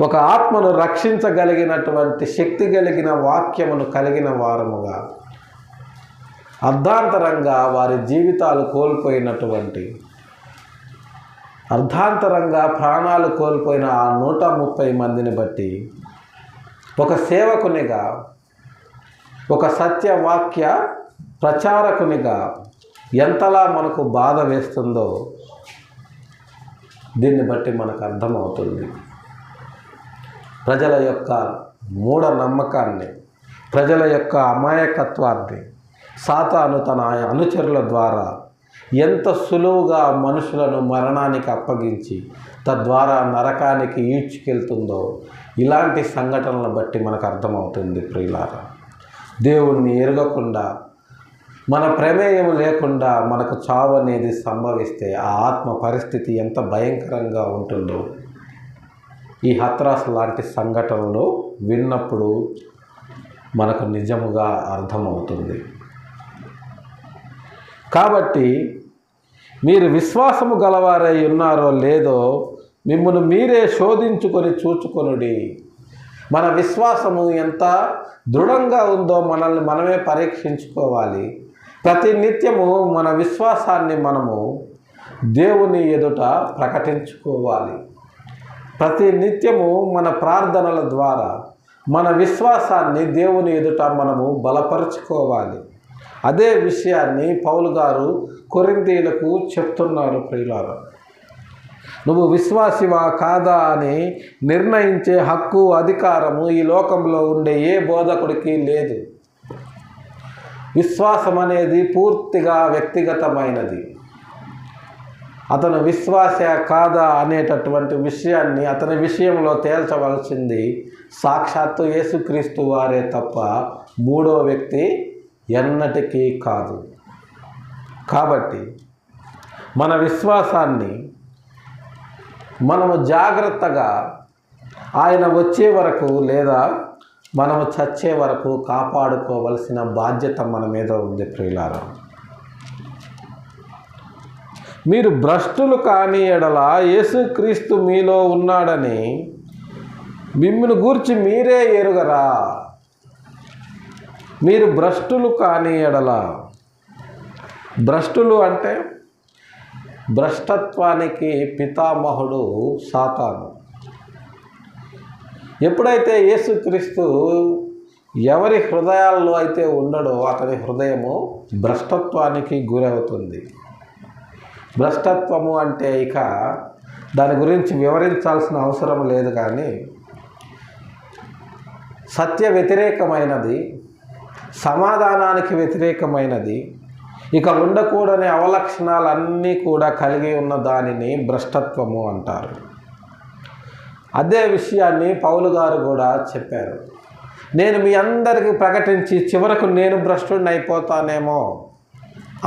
ఒక ఆత్మను రక్షించగలిగినటువంటి శక్తి కలిగిన వాక్యమును కలిగిన వారముగా అర్ధాంతరంగా వారి జీవితాలు కోల్పోయినటువంటి, అర్ధాంతరంగా ప్రాణాలు కోల్పోయిన ఆ 130 మందిని బట్టి ఒక సేవకునిగా, ఒక సత్యవాక్య ప్రచారకునిగా ఎంతలా మనకు బాధ వేస్తుందో దీన్ని బట్టి మనకు అర్థమవుతుంది. ప్రజల యొక్క మూఢనమ్మకాన్ని, ప్రజల యొక్క అమాయకత్వాన్ని సాతాను తన అనుచరుల ద్వారా ఎంత సులువుగా మనుషులను మరణానికి అప్పగించి తద్వారా నరకానికి ఈడ్చుకెళ్తుందో ఇలాంటి సంఘటనలను బట్టి మనకు అర్థమవుతుంది ప్రియులారా. దేవుణ్ణి ఎరగకుండా, మన ప్రమేయం లేకుండా మనకు చావు అనేది సంభవిస్తే ఆ ఆత్మ పరిస్థితి ఎంత భయంకరంగా ఉంటుందో ఈ హత్రాస్ లాంటి సంఘటనలు విన్నప్పుడు మనకు నిజముగా అర్థమవుతుంది. కాబట్టి మీరు విశ్వాసము గలవారై ఉన్నారో లేదో మిమ్మల్ని మీరే శోధించుకొని చూచుకొనుడి. మన విశ్వాసము ఎంత దృఢంగా ఉందో మనల్ని మనమే పరీక్షించుకోవాలి. ప్రతి నిత్యము మన విశ్వాసాన్ని మనము దేవుని ఎదుట ప్రకటించుకోవాలి. ప్రతి నిత్యము మన ప్రార్థనల ద్వారా మన విశ్వాసాన్ని దేవుని ఎదుట మనము బలపరుచుకోవాలి. అదే విషయాన్ని పౌలు గారు కొరింథీయులకు చెప్తున్నారు ప్రియులారా. నువ్వు విశ్వాసివా కాదా అని నిర్ణయించే హక్కు, అధికారము ఈ లోకంలో ఉండే ఏ బోధకుడికి లేదు. విశ్వాసం అనేది పూర్తిగా వ్యక్తిగతమైనది. అతను విశ్వాస కాదా అనేటటువంటి విషయాన్ని అతని విషయంలో తేల్చవలసింది సాక్షాత్తు యేసుక్రీస్తు వారే తప్ప మూడో వ్యక్తి ఎన్నటికీ కాదు. కాబట్టి మన విశ్వాసాన్ని మనము జాగ్రత్తగా ఆయన వచ్చే వరకు లేదా మనము చచ్చే వరకు కాపాడుకోవలసిన బాధ్యత మన మీద ఉంది ప్రియులారా. మీరు భ్రష్టులు కాని ఎడల యేసుక్రీస్తు మీలో ఉన్నాడని మిమ్మును గూర్చి మీరే ఎరుగరా. మీరు భ్రష్టులు కాని ఎడల, భ్రష్టులు అంటే భ్రష్టత్వానికి పితామహుడు సాతాను. ఎప్పుడైతే యేసుక్రీస్తు ఎవరి హృదయాల్లో అయితే ఉండడో అతని హృదయము భ్రష్టత్వానికి గురవుతుంది. భ్రష్టత్వము అంటే ఇక దాని గురించి వివరించాల్సిన అవసరం లేదు, కానీ సత్య వ్యతిరేకమైనది, సమాధానానికి వ్యతిరేకమైనది, ఇక ఉండకూడని అవలక్షణాలన్నీ కూడా కలిగి ఉన్న దానిని భ్రష్టత్వము అంటారు. అదే విషయాన్ని పౌలు గారు కూడా చెప్పారు. నేను మీ అందరికీ ప్రకటించి చివరకు నేను భ్రష్టుడిని అయిపోతానేమో,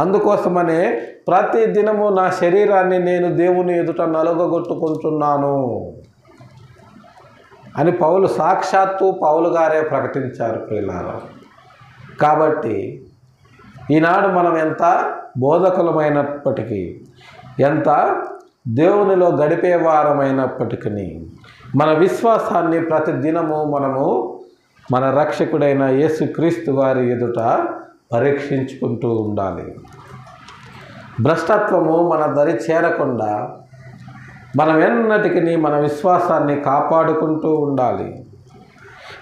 అందుకోసమనే ప్రతి దినము నా శరీరాన్ని నేను దేవుని ఎదుట నలుగగొట్టుకుంటున్నాను అని సాక్షాత్తు పౌలు గారే ప్రకటించారు ప్రియులారా. కాబట్టి ఈనాడు మనం ఎంత బోధకులమైనప్పటికీ, ఎంత దేవునిలో గడిపేవారమైనప్పటికీ మన విశ్వాసాన్ని ప్రతి దినము మనము మన రక్షకుడైన యేసుక్రీస్తు వారి ఎదుట పరీక్షించుకుంటూ ఉండాలి. భ్రష్టత్వము మన దరి చేరకుండా మనం ఎన్నటికీ మన విశ్వాసాన్ని కాపాడుకుంటూ ఉండాలి.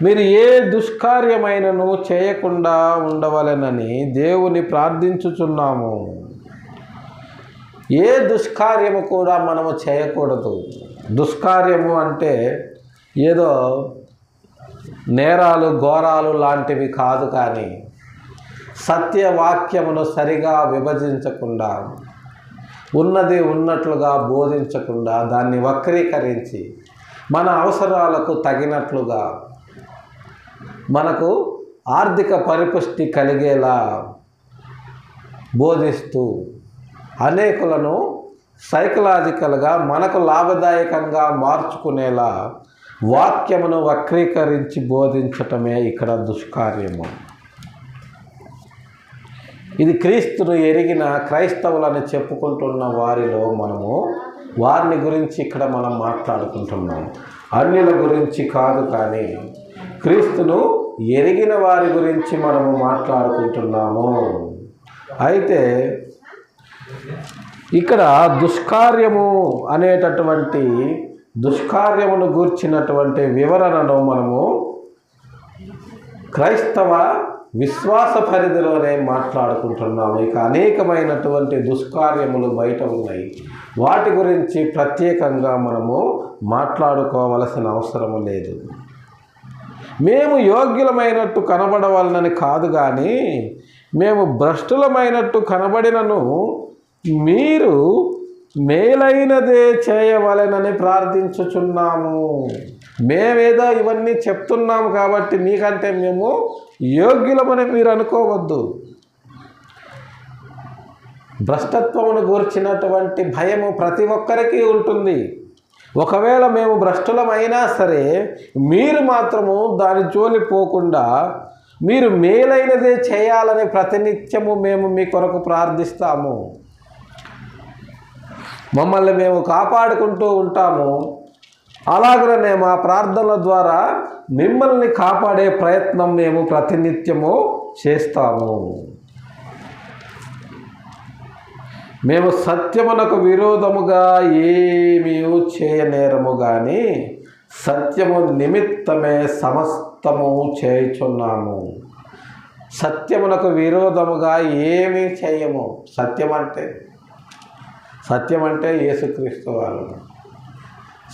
మీరు ఏ దుష్కార్యమైనను చేయకుండా ఉండవలెనని దేవుని ప్రార్థించుచున్నాము. ఏ దుష్కార్యము కూడా మనము చేయకూడదు. దుష్కార్యము అంటే ఏదో నేరాలు, ఘోరాలు లాంటివి కాదు, కానీ సత్యవాక్యమును సరిగా విభజించకుండా, ఉన్నది ఉన్నట్లుగా బోధించకుండా, దాన్ని వక్రీకరించి మన అవసరాలకు తగినట్లుగా మనకు ఆర్థిక పరిపుష్టి కలిగేలా బోధిస్తూ అనేకులను సైకలాజికల్గా మనకు లాభదాయకంగా మార్చుకునేలా వాక్యమును వక్రీకరించి బోధించటమే ఇక్కడ దుష్కార్యము. ఇది క్రీస్తును ఎరిగిన క్రైస్తవులని చెప్పుకుంటున్న వారిలో మనము వారిని గురించి ఇక్కడ మనం మాట్లాడుకుంటున్నాం. అన్యుల గురించి కాదు, కానీ క్రీస్తును ఎరిగిన వారి గురించి మనము మాట్లాడుకుంటున్నాము. అయితే ఇక్కడ దుష్కార్యమును గూర్చినటువంటి వివరణను మనము క్రైస్తవ విశ్వాస పరిధిలోనే మాట్లాడుకుంటున్నాము. ఇక అనేకమైనటువంటి దుష్కార్యములు బయట ఉన్నాయి. వాటి గురించి ప్రత్యేకంగా మనము మాట్లాడుకోవలసిన అవసరం లేదు. మేము యోగ్యులమైనట్టు కనబడవాలని కాదు, కానీ మేము భ్రష్టులమైనట్టు కనబడినను మీరు మేలైనదే చేయవలెనని ప్రార్థించుచున్నాము. మేమేదో ఇవన్నీ చెప్తున్నాము కాబట్టి మీకంటే మేము యోగ్యులమని మీరు అనుకోవద్దు. భ్రష్టత్వమును గూర్చినటువంటి భయము ప్రతి ఒక్కరికి ఉంటుంది. ఒకవేళ మేము భ్రష్టులమైనా సరే మీరు మాత్రము దాని జోలి పోకుండా మీరు మేలైనదే చేయాలని ప్రతినిత్యము మేము మీ కొరకు ప్రార్థిస్తాము. మమ్మల్ని మేము కాపాడుకుంటూ ఉంటాము. అలాగనే మా ప్రార్థనల ద్వారా మిమ్మల్ని కాపాడే ప్రయత్నం మేము ప్రతినిత్యము చేస్తాము. మేము సత్యమునకు విరోధముగా ఏమీ చేయనేరము, కానీ సత్యము నిమిత్తమే సమస్తము చేయుచున్నాము. సత్యమునకు విరోధముగా ఏమీ చేయము. సత్యం అంటే యేసుక్రీస్తు వారు.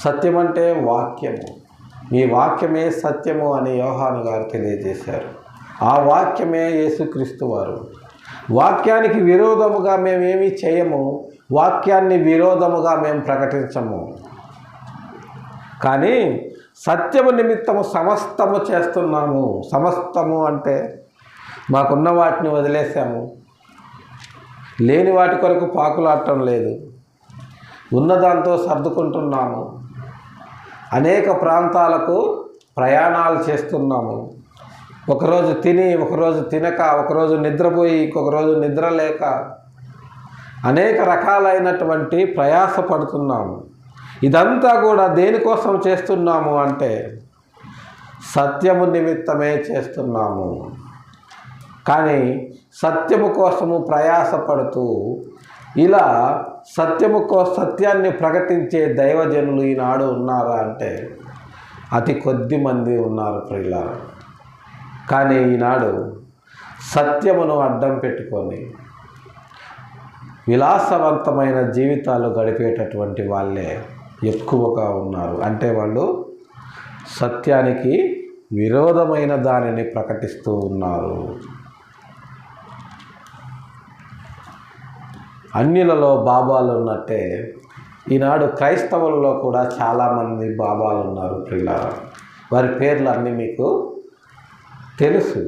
సత్యం అంటే వాక్యము. ఈ వాక్యమే సత్యము అని యోహాను గారు తెలియజేశారు. ఆ వాక్యమే యేసుక్రీస్తు వారు. వాక్యానికి విరోధముగా మేమేమీ చేయము. వాక్యాన్ని విరోధముగా మేము ప్రకటించము. కానీ సత్యము నిమిత్తము సమస్తము చేస్తున్నాము. సమస్తము అంటే మాకున్న వాటిని వదిలేసాము. లేని వాటి కొరకు పాకులాడటం లేదు. ఉన్నదాంతో సర్దుకుంటున్నాము. అనేక ప్రాంతాలకు ప్రయాణాలు చేస్తున్నాము. ఒకరోజు తిని, ఒకరోజు తినక, ఒకరోజు నిద్రపోయి, ఇంకొక రోజు నిద్ర లేక అనేక రకాలైనటువంటి ప్రయాస పడుతున్నాము. ఇదంతా కూడా దేనికోసం చేస్తున్నాము అంటే సత్యము నిమిత్తమే చేస్తున్నాము. కానీ సత్యము కోసము ప్రయాసపడుతూ ఇలా సత్యాన్ని ప్రకటించే దైవజనులు ఈనాడు ఉన్నారా అంటే అతి కొద్ది మంది ఉన్నారు ప్రియులారా. కానీ ఈనాడు సత్యమును అడ్డం పెట్టుకొని విలాసవంతమైన జీవితాలు గడిపేటటువంటి వాళ్ళే ఎక్కువగా ఉన్నారు. అంటే వాళ్ళు సత్యానికి విరోధమైన దానిని ప్రకటిస్తూ ఉన్నారు. అన్యులలో బాబాలు ఉన్నట్టే ఈనాడు క్రైస్తవులలో కూడా చాలామంది బాబాలు ఉన్నారు ప్రియులారా. వారి పేర్లు అన్నీ మీకు తెలుసు.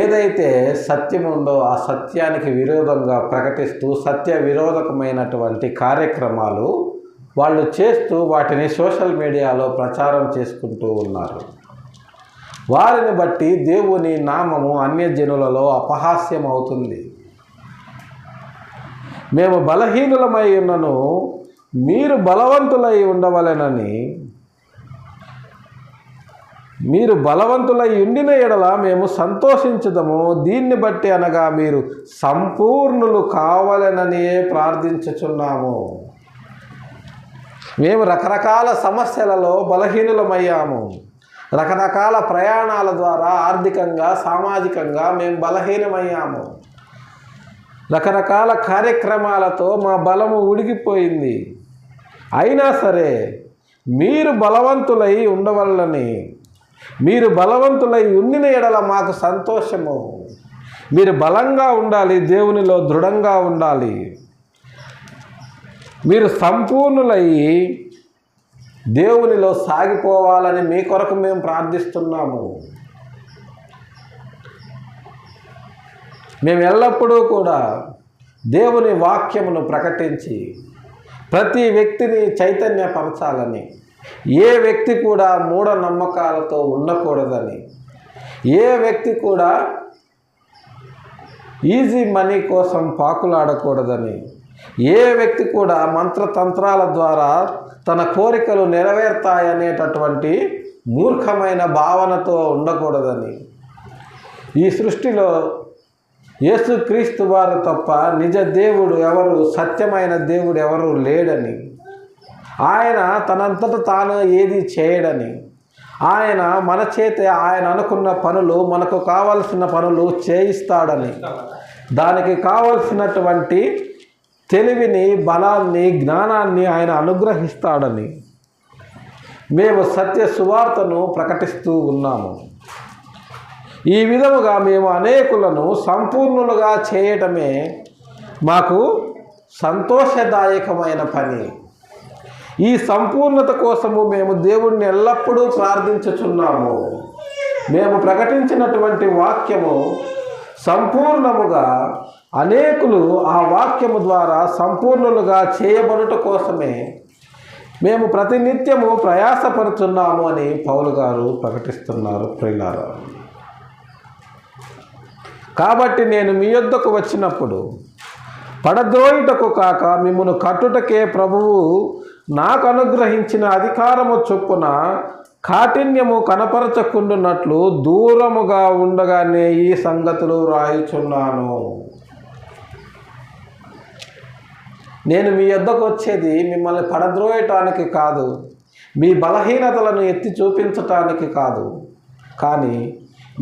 ఏదైతే సత్యం ఉందో ఆ సత్యానికి విరోధంగా ప్రకటిస్తూ సత్య విరోధకమైనటువంటి కార్యక్రమాలు వాళ్ళు చేస్తూ వాటిని సోషల్ మీడియాలో ప్రచారం చేసుకుంటూ ఉన్నారు. వారిని బట్టి దేవుని నామము అన్యజనులలో అపహాస్యం అవుతుంది. మేము బలహీనులమై ఉన్నను మీరు బలవంతులై ఉండవలెనని, మీరు బలవంతులై ఉండిన ఎడల మేము సంతోషించుదము. దీన్ని బట్టి అనగా మీరు సంపూర్ణులు కావాలననియే ప్రార్థించుచున్నాము. మేము రకరకాల సమస్యలలో బలహీనులమయ్యాము. రకరకాల ప్రయాణాల ద్వారా ఆర్థికంగా, సామాజికంగా మేము బలహీనమయ్యాము. రకరకాల కార్యక్రమాలతో మా బలము ఉడిగిపోయింది. అయినా సరే మీరు బలవంతులై ఉండవల్లని, మీరు బలవంతులై ఉండిన ఎడల మాకు సంతోషము. మీరు బలంగా ఉండాలి, దేవునిలో దృఢంగా ఉండాలి. మీరు సంపూర్ణులై దేవునిలో సాగిపోవాలని మీ కొరకు మేము ప్రార్థిస్తున్నాము. మేము ఎల్లప్పుడూ కూడా దేవుని వాక్యమును ప్రకటించి ప్రతి వ్యక్తిని చైతన్యపరచాలని, ఏ వ్యక్తి కూడా మూఢనమ్మకాలతో ఉండకూడదని, ఏ వ్యక్తి కూడా ఈజీ మనీ కోసం పాకులాడకూడదని, ఏ వ్యక్తి కూడా మంత్రతంత్రాల ద్వారా తన కోరికలు నెరవేరుతాయనేటటువంటి మూర్ఖమైన భావనతో ఉండకూడదని, ఈ సృష్టిలో యేసుక్రీస్తు వారు తప్ప నిజ దేవుడు ఎవరు, సత్యమైన దేవుడు ఎవరు లేడని, ఆయన తనంతట తాను ఏది చేయడని, ఆయన మన చేతే ఆయన అనుకున్న పనులు, మనకు కావలసిన పనులు చేయిస్తాడని, దానికి కావలసినటువంటి తెలివిని, బలాన్ని, జ్ఞానాన్ని ఆయన అనుగ్రహిస్తాడని మేము సత్య సువార్తను ప్రకటిస్తూ ఉన్నాము. ఈ విధముగా మేము అనేకులను సంపూర్ణులుగా చేయటమే మాకు సంతోషదాయకమైన పని. ఈ సంపూర్ణత కోసము మేము దేవుణ్ణి ఎల్లప్పుడూ ప్రార్థించుచున్నాము. మేము ప్రకటించినటువంటి వాక్యము సంపూర్ణముగా అనేకులు ఆ వాక్యము ద్వారా సంపూర్ణులుగా చేయబడుట కోసమే మేము ప్రతినిత్యము ప్రయాసపడుతున్నాము అని పౌలు గారు ప్రకటిస్తున్నారు. ప్రియులారా, కాబట్టి నేను మీ యొద్దకు వచ్చినప్పుడు పడద్రోయుటకు కాక మిమ్మును కట్టుటకే ప్రభువు నాకు అనుగ్రహించిన అధికారము చొప్పున కాఠిన్యము కనపరచకుండునట్లు దూరముగా ఉండగానే ఈ సంగతులు రాయుచున్నాను. నేను మీ యొద్దకు వచ్చేది మిమ్మల్ని పడద్రోయటానికి కాదు, మీ బలహీనతలను ఎత్తి చూపించటానికి కాదు, కానీ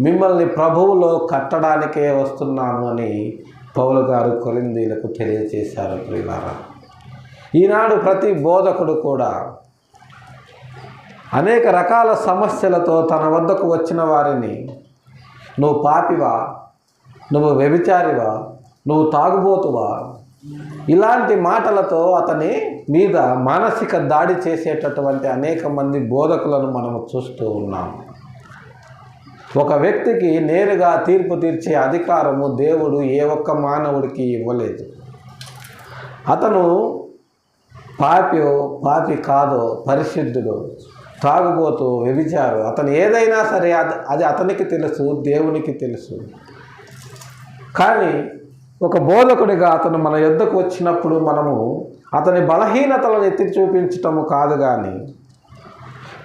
మిమ్మల్ని ప్రభువులో కట్టడానికే వస్తున్నాను అని పౌలు గారు కొరింథీయులకు తెలియజేశారు. ప్రియులారా, ఈనాడు ప్రతి బోధకుడు కూడా అనేక రకాల సమస్యలతో తన వద్దకు వచ్చిన వారిని నువ్వు పాపివా, నువ్వు వ్యభిచారివా, నువ్వు తాగుబోతువా, ఇలాంటి మాటలతో అతని మీద మానసిక దాడి చేసేటటువంటి అనేక మంది బోధకులను మనము చూస్తూ ఉన్నాము. ఒక వ్యక్తికి నేరుగా తీర్పు తీర్చే అధికారము దేవుడు ఏ ఒక్క మానవుడికి ఇవ్వలేదు. అతను పాపి కాదో, పరిశుద్ధుడు, తాగుబోతు, వ్యభిచారు, అతను ఏదైనా సరే అది అతనికి తెలుసు, దేవునికి తెలుసు. కానీ ఒక బోధకుడిగా అతను మన యొద్దకు వచ్చినప్పుడు మనము అతని బలహీనతలను ఎత్తి చూపించటము కాదు, కానీ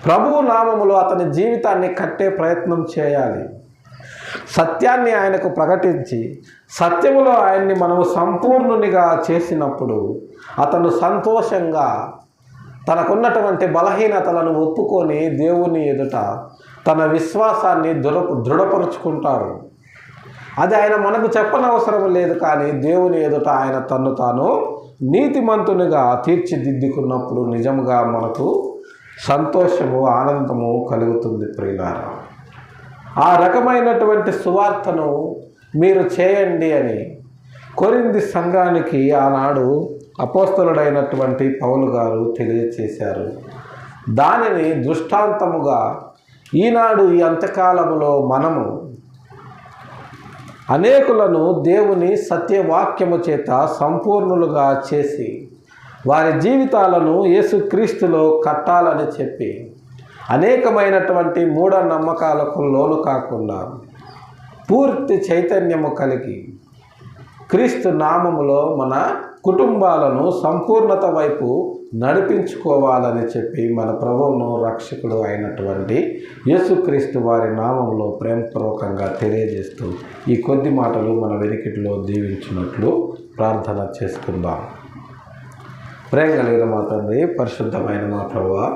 ప్రభువు నామములో అతని జీవితాన్ని కట్టే ప్రయత్నం చేయాలి. సత్యాన్ని ఆయనకు ప్రకటించి సత్యములో ఆయన్ని మనము సంపూర్ణునిగా చేసినప్పుడు అతను సంతోషంగా తనకున్నటువంటి బలహీనతలను ఒప్పుకొని దేవుని ఎదుట తన విశ్వాసాన్ని దృఢపరుచుకుంటాడు. అది ఆయన మనకు చెప్పనవసరం లేదు, కానీ దేవుని ఎదుట ఆయన తన్ను తాను నీతిమంతునిగా తీర్చిదిద్దుకున్నప్పుడు నిజంగా మనకు సంతోషము, ఆనందము కలుగుతుంది. ప్రియులారా, ఆ రకమైనటువంటి సువార్తను మీరు చేయండి అని కొరింథీ సంఘానికి ఆనాడు అపోస్తలుడైనటువంటి పౌలు గారు తెలియచేశారు. దానిని దృష్టాంతముగా ఈనాడు ఈ అంత్యకాలములో మనము అనేకులను దేవుని సత్యవాక్యము చేత సంపూర్ణులుగా చేసి వారి జీవితాలను యేసుక్రీస్తులో కట్టాలని చెప్పి అనేకమైనటువంటి మూఢనమ్మకాలకు లోను కాకుండా పూర్తి చైతన్యము కలిగి క్రీస్తు నామములో మన కుటుంబాలను సంపూర్ణత వైపు నడిపించుకోవాలని చెప్పి మన ప్రభువును రక్షకుడు అయినటువంటి యేసుక్రీస్తు వారి నామంలో ప్రేమపూర్వకంగా తెలియజేస్తూ ఈ కొద్ది మాటలు మన వెనుకటిలో దీవించినట్లు ప్రార్థన చేసుకుందాం. ప్రేమ కలిగిన మా తండ్రి, పరిశుద్ధమైన మా ప్రభువా,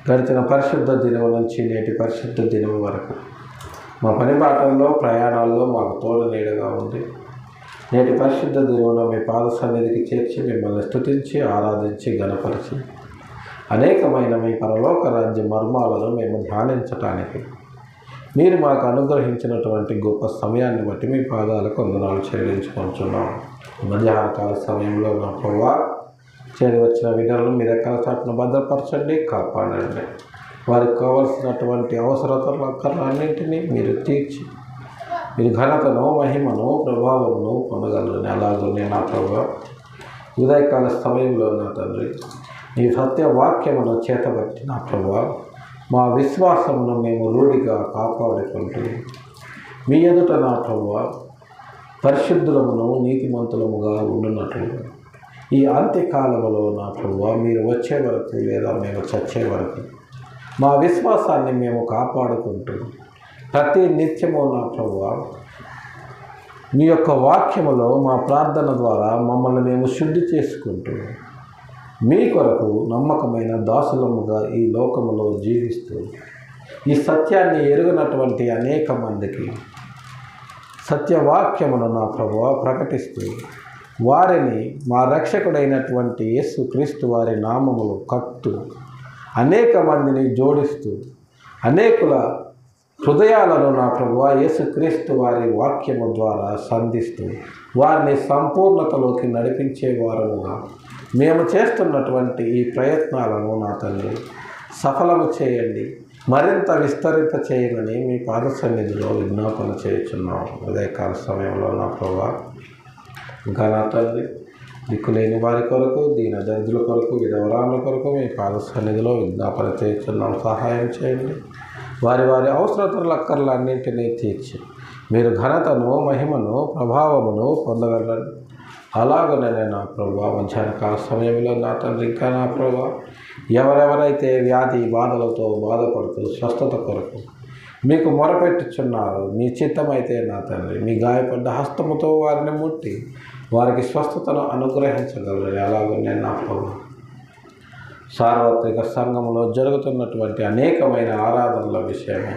గడిచిన పరిశుద్ధ దినం నుంచి నేటి పరిశుద్ధ దినం వరకు మా పని బాటల్లో, ప్రయాణాల్లో మాకు తోడు నీడగా ఉంది. నేటి పరిశుద్ధ దినంలో మీ పాద సన్నిధికి చేర్చి మిమ్మల్ని స్తుతించి ఆరాధించి ఘనపరిచి అనేకమైన మీ పరలోక రాజ్య మర్మాలను మేము ధ్యానించటానికి మీరు మాకు అనుగ్రహించినటువంటి గొప్ప సమయాన్ని బట్టి మీ పాదాలకు వందనాలు చెల్లించుకుంటున్నాం. మధ్యాహ్నకాల సమయంలో నా ప్రభువా, చేరి వచ్చిన విధులను మీ రెక్కల చాటును భద్రపరచండి, కాపాడండి. వారికి కావలసినటువంటి అవసరతలన్నింటినీ మీరు తీర్చి మీరు ఘనతను, మహిమను, ప్రభావమును పొందగలరని అలాగే నా ప్రభువా, ఉదయకాల సమయంలో నా తండ్రి నీ సత్యవాక్యమును చేతబట్టి నా ప్రభువా మా విశ్వాసమును మేము రూఢిగా కాపాడుకుంటూ మీ ఎదుట నా ప్రభువా పరిశుద్ధులమును నీతిమంతులముగా ఉండునట్లు ఈ అంత్యకాలములో నా ప్రభువా మీరు వచ్చే వరకు లేదా మేము చచ్చే వరకు మా విశ్వాసాన్ని మేము కాపాడుకుంటూ ప్రతి నిత్యము నా ప్రభువా మీ యొక్క వాక్యములో మా ప్రార్థన ద్వారా మమ్మల్ని మేము శుద్ధి చేసుకుంటూ మీ కొరకు నమ్మకమైన దాసులముగా ఈ లోకములో జీవిస్తూ ఈ సత్యాన్ని ఎరుగనటువంటి అనేక మందికి సత్యవాక్యమును నా ప్రభువా ప్రకటిస్తూ వారిని మా రక్షకుడైనటువంటి యేసుక్రీస్తు వారి నామములు కట్టు అనేక మందిని జోడిస్తూ అనేకుల హృదయాలను నా ప్రభువా యేసుక్రీస్తు వారి వాక్యము ద్వారా సంధిస్తూ వారిని సంపూర్ణతలోకి నడిపించే వారముగా మేము చేస్తున్నటువంటి ఈ ప్రయత్నాలను నా తండ్రి సఫలము చేయండి, మరింత విస్తరింప చేయమని మీ పాద సన్నిధిలో విజ్ఞాపన చేయుచున్నాం. ఉదయకాల సమయంలో నా ప్రభువా ఇంకా నా తండ్రి దిక్కులేని వారి కొరకు, దీన దరిద్రుల కొరకు, విధవరాళ్ళ కొరకు మీ పాద సన్నిధిలో విజ్ఞాపన చేయుచున్నాం. సహాయం చేయండి. వారి వారి అవసరతల అక్కర్లన్నింటినీ తీర్చి మీరు ఘనతను, మహిమను, ప్రభావమును పొందగలరు. అలాగనే నా ప్రభువా మధ్యాహ్న కాల సమయంలో నా తండ్రి ఇంకా నా ప్రభువా ఎవరెవరైతే వ్యాధి బాధలతో బాధపడుతూ స్వస్థత కొరకు మీకు మొరపెట్టుచున్నారు, మీ చిత్తమైతే నా తండ్రి మీ గాయపడ్డ హస్తముతో వారిని ముట్టి వారికి స్వస్థతను అనుగ్రహించగలరు. అలాగనే నా ప్రభువా సార్వత్రిక సంఘంలో జరుగుతున్నటువంటి అనేకమైన ఆరాధనల విషయమే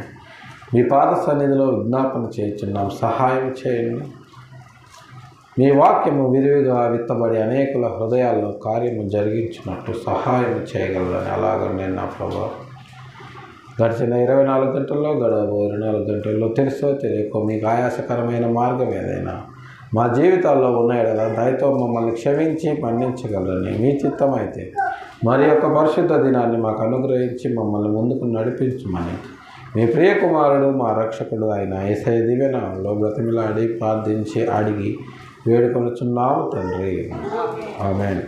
మీ పాద సన్నిధిలో విజ్ఞాపన చేయుచున్నాం. సహాయం చేయండి. మీ వాక్యము విరివిగా విత్తబడి అనేకుల హృదయాల్లో కార్యము జరిగించినట్టు సహాయం చేయగలరని అలాగనే నా ప్రభువా గడిచిన 24 గంటల్లో గడవబో 24 గంటల్లో తెలుసో తెలియకో మీకు ఆయాసకరమైన మార్గం ఏదైనా మా జీవితాల్లో ఉన్నాయి కదా దయతో మమ్మల్ని క్షమించి మన్నించగలరని మీ చిత్తమైతే మరి యొక్క పరిశుద్ధ దినాన్ని మాకు అనుగ్రహించి మమ్మల్ని ముందుకు నడిపించమని మీ ప్రియకుమారుడు మా రక్షకుడు అయిన యేసయ్య దివ్యనామములో బ్రతిమిలాడి ప్రార్థించి అడిగి వేడుకొనుచున్నాము తండ్రి. ఆమేన్.